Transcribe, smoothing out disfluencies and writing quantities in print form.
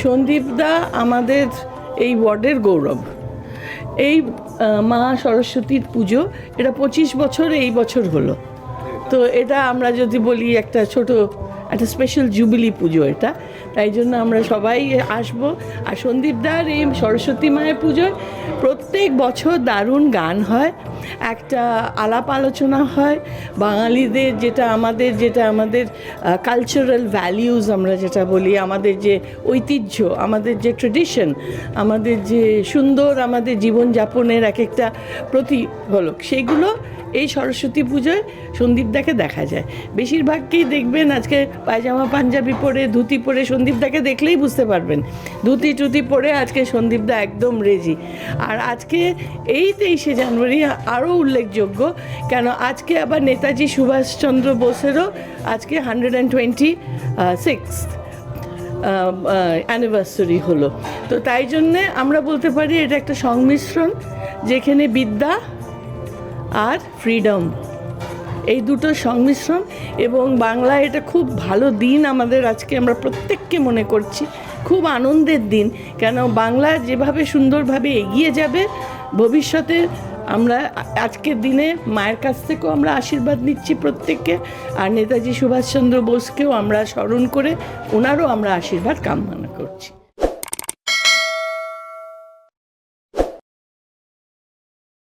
সন্দীপদা আমাদের এই ওয়ার্ডের গৌরব। এই মা সরস্বতীর পুজো এটা 25 বছর এই বছর হলো। তো এটা আমরা যদি বলি একটা স্পেশাল জুবিলি পুজো এটা, তাই জন্য আমরা সবাই আসবো। আর সন্দীপদার এই সরস্বতী মায়ের পুজোয় প্রত্যেক বছর দারুণ গান হয়, একটা আলাপ আলোচনা হয় বাঙালিদের, যেটা আমাদের কালচারাল ভ্যালিউজ আমরা যেটা বলি, আমাদের যে ঐতিহ্য, আমাদের যে ট্রেডিশন, আমাদের যে সুন্দর আমাদের জীবনযাপনের এক একটা প্রতিফলক, সেগুলো এই সরস্বতী পুজোয় সন্দীপদাকে দেখা যায়। বেশিরভাগকেই দেখবেন আজকে পায়জামা পাঞ্জাবি পরে, ধুতি পরে, সন্দীপদাকে দেখলেই বুঝতে পারবেন ধুতি টুতি পরে আজকে সন্দীপদা একদম রেজি। আর আজকে এই 23শে জানুয়ারি আরও উল্লেখযোগ্য, কেন আজকে আবার নেতাজি সুভাষচন্দ্র বোসেরও আজকে 126th অ্যানিভার্সারি হলো। তো তাই জন্যে আমরা বলতে পারি এটা একটা সংমিশ্রণ, যেখানে বিদ্যা আর ফ্রিডম, এই দুটো সংমিশ্রণ। এবং বাংলায় এটা খুব ভালো দিন আমাদের আজকে, আমরা প্রত্যেককে মনে করছি খুব আনন্দের দিন, কেন বাংলা যেভাবে সুন্দরভাবে এগিয়ে যাবে ভবিষ্যতে, আমরা আজকের দিনে মায়ের কাছ থেকেও আমরা আশীর্বাদ নিচ্ছি প্রত্যেককে। আর নেতাজি সুভাষচন্দ্র বোসকেও আমরা স্মরণ করে ওনারও আমরা আশীর্বাদ কামনা করছি।